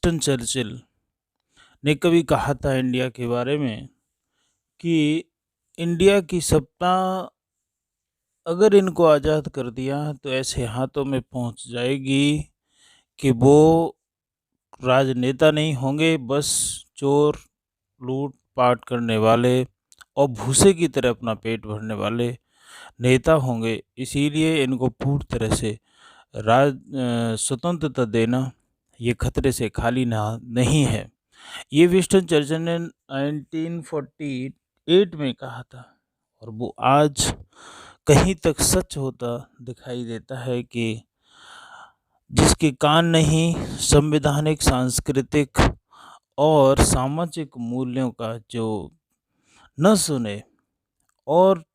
Winston Churchill ने कभी कहा था इंडिया के बारे में कि इंडिया की सत्ता अगर इनको आज़ाद कर दिया तो ऐसे हाथों में पहुंच जाएगी कि वो राजनेता नहीं होंगे, बस चोर, लूट पाट करने वाले और भूसे की तरह अपना पेट भरने वाले नेता होंगे। इसीलिए इनको पूरी तरह से स्वतंत्रता देना ये खतरे से खाली ना नहीं है। ये विंस्टन चर्चिल ने 1948 में कहा था और वो आज कहीं तक सच होता दिखाई देता है कि जिसके कान नहीं संवैधानिक, सांस्कृतिक और सामाजिक मूल्यों का जो न सुने, और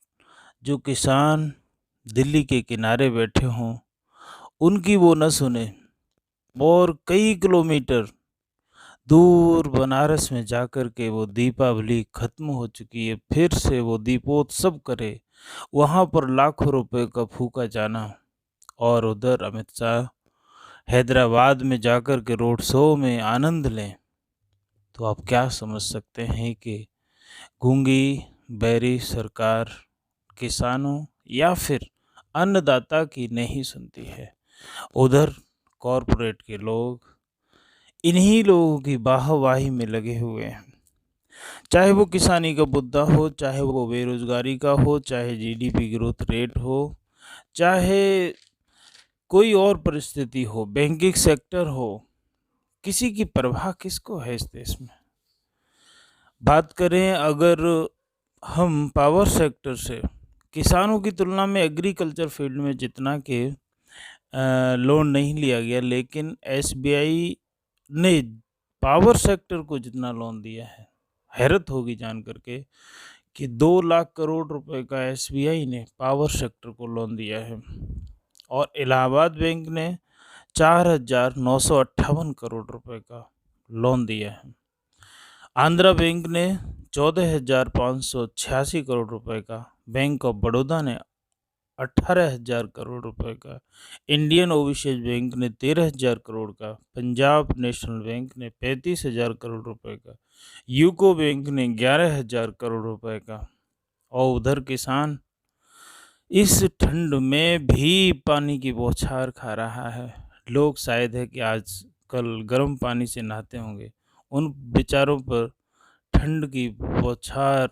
जो किसान दिल्ली के किनारे बैठे हों उनकी वो न सुने, और कई किलोमीटर दूर बनारस में जाकर के वो दीपावली खत्म हो चुकी है फिर से वो दीपोत्सव करे, वहाँ पर लाखों रुपए का फूका जाना, और उधर अमित शाह हैदराबाद में जाकर के रोड शो में आनंद लें, तो आप क्या समझ सकते हैं कि गूंगी बैरी सरकार किसानों या फिर अन्नदाता की नहीं सुनती है। उधर कॉरपोरेट के लोग इन्हीं लोगों की वाहवाही में लगे हुए हैं, चाहे वो किसानी का मुद्दा हो, चाहे वो बेरोजगारी का हो, चाहे जीडीपी ग्रोथ रेट हो, चाहे कोई और परिस्थिति हो, बैंकिंग सेक्टर हो, किसी की परवाह किसको है इस देश में। बात करें अगर हम पावर सेक्टर से, किसानों की तुलना में एग्रीकल्चर फील्ड में जितना के लोन नहीं लिया गया, लेकिन एसबीआई ने पावर सेक्टर को जितना लोन दिया है, हैरत होगी जान करके कि 2 लाख करोड़ रुपए का एसबीआई ने पावर सेक्टर को लोन दिया है, और इलाहाबाद बैंक ने 4,958 करोड़ रुपए का लोन दिया है। आंध्रा बैंक ने 14,586 करोड़ रुपए का, बैंक ऑफ बड़ौदा ने 18,000 करोड़ रुपए का, इंडियन ओवरसीज बैंक ने 13,000 करोड़ का, पंजाब नेशनल बैंक ने 35,000 करोड़ रुपए का, यूको बैंक ने 11,000 करोड़ रुपए का। और उधर किसान इस ठंड में भी पानी की बौछार खा रहा है। लोग शायद है कि आज कल गर्म पानी से नहाते होंगे, उन बेचारों पर ठंड की बौछार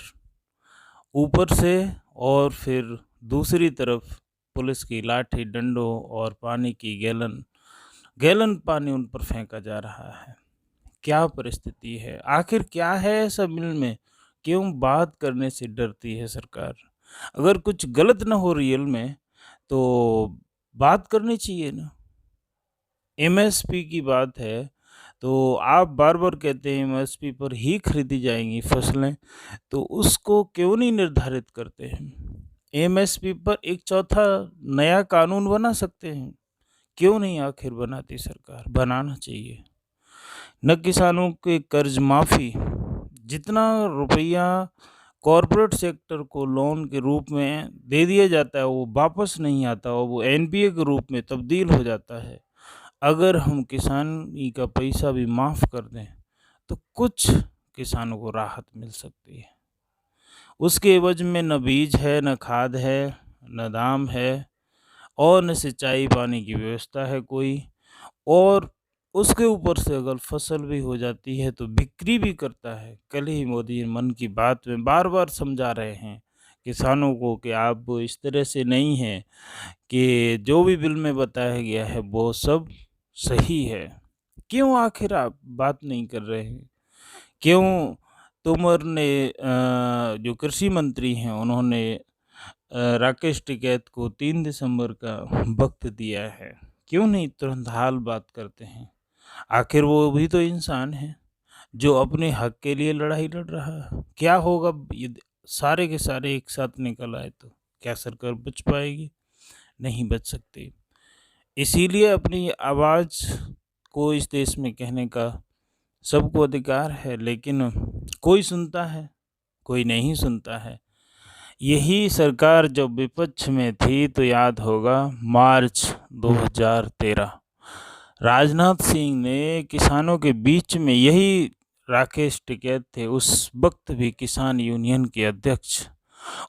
ऊपर से, और फिर दूसरी तरफ पुलिस की लाठी डंडों और पानी की गैलन गैलन पानी उन पर फेंका जा रहा है। क्या परिस्थिति है, आखिर क्या है ऐसा मिल में, क्यों बात करने से डरती है सरकार? अगर कुछ गलत ना हो रियल में तो बात करनी चाहिए ना। एमएसपी की बात है तो आप बार बार कहते हैं एमएसपी पर ही खरीदी जाएंगी फसलें, तो उसको क्यों नहीं निर्धारित करते हैं? एमएसपी पर एक चौथा नया कानून बना सकते हैं, क्यों नहीं आखिर बनाती सरकार? बनाना चाहिए। न किसानों के कर्ज माफ़ी, जितना रुपया कॉरपोरेट सेक्टर को लोन के रूप में दे दिया जाता है वो वापस नहीं आता, और वो एनपीए के रूप में तब्दील हो जाता है। अगर हम किसानी का पैसा भी माफ़ कर दें तो कुछ किसानों को राहत मिल सकती है। उसके एवज में न बीज है, न खाद है, न दाम है, और न सिंचाई पानी की व्यवस्था है कोई, और उसके ऊपर से अगर फसल भी हो जाती है तो बिक्री भी करता है। कल ही मोदी मन की बात में बार बार समझा रहे हैं किसानों को कि आप इस तरह से नहीं हैं, कि जो भी बिल में बताया गया है वो सब सही है। क्यों आखिर आप बात नहीं कर रहे हैं? क्यों तोमर ने जो कृषि मंत्री हैं उन्होंने राकेश टिकैत को 3 दिसंबर का वक्त दिया है, क्यों नहीं तुरंत हाल बात करते हैं? आखिर वो भी तो इंसान है जो अपने हक के लिए लड़ाई लड़ रहा है। क्या होगा ये सारे के सारे एक साथ निकल आए तो क्या सरकार बच पाएगी? नहीं बच सकती। इसीलिए अपनी आवाज़ को इस देश में कहने का सबको अधिकार है, लेकिन कोई सुनता है, कोई नहीं सुनता है। यही सरकार जब विपक्ष में थी तो याद होगा मार्च 2013 राजनाथ सिंह ने किसानों के बीच में, यही राकेश टिकैत थे उस वक्त भी किसान यूनियन के अध्यक्ष,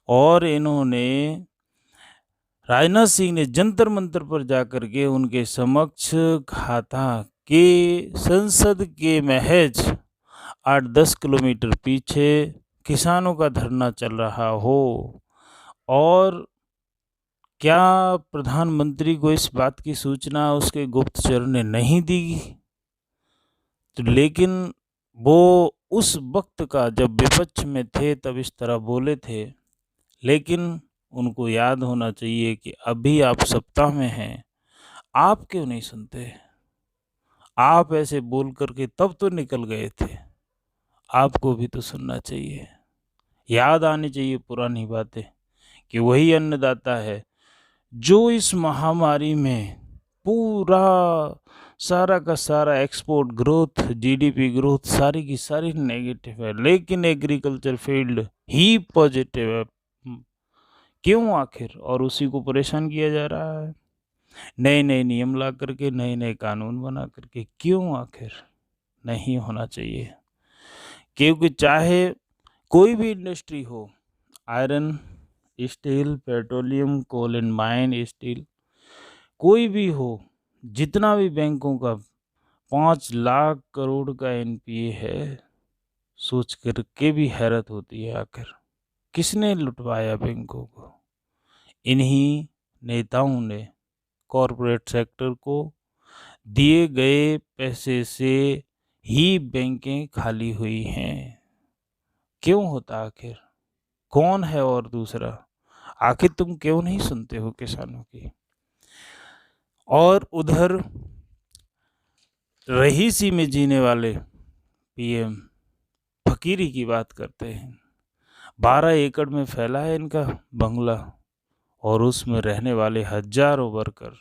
और इन्होंने, राजनाथ सिंह ने जंतर मंतर पर जाकर के उनके समक्ष कहा था कि संसद के महज 8-10 किलोमीटर पीछे किसानों का धरना चल रहा हो, और क्या प्रधानमंत्री को इस बात की सूचना उसके गुप्तचर ने नहीं दी? तो लेकिन वो उस वक्त का जब विपक्ष में थे तब इस तरह बोले थे, लेकिन उनको याद होना चाहिए कि अभी आप सत्ता में हैं, आप क्यों नहीं सुनते? आप ऐसे बोल करके तब तो निकल गए थे, आपको भी तो सुनना चाहिए। याद आनी चाहिए पुरानी बातें कि वही अन्नदाता है जो इस महामारी में पूरा सारा का सारा एक्सपोर्ट ग्रोथ, जीडीपी ग्रोथ सारी की सारी नेगेटिव है, लेकिन एग्रीकल्चर फील्ड ही पॉजिटिव है। क्यों आखिर? और उसी को परेशान किया जा रहा है नए नए नियम ला करके, नए नए कानून बना करके। क्यों आखिर? नहीं होना चाहिए, क्योंकि चाहे कोई भी इंडस्ट्री हो, iron, steel, petroleum, coal and mine steel, कोई भी हो, जितना भी बैंकों का 5 लाख करोड़ का एनपीए है, सोच करके भी हैरत होती है आखिर किसने लुटवाया बैंकों को? इन्हीं नेताओं ने कॉरपोरेट सेक्टर को दिए गए पैसे से ही बैंकें खाली हुई हैं। क्यों होता आखिर? कौन है और दूसरा? आखिर तुम क्यों नहीं सुनते हो किसानों की? और उधर रईसी में जीने वाले पीएम फकीरी की बात करते हैं। 12 एकड़ में फैला है इनका बंगला, और उसमें रहने वाले हजारों वर्कर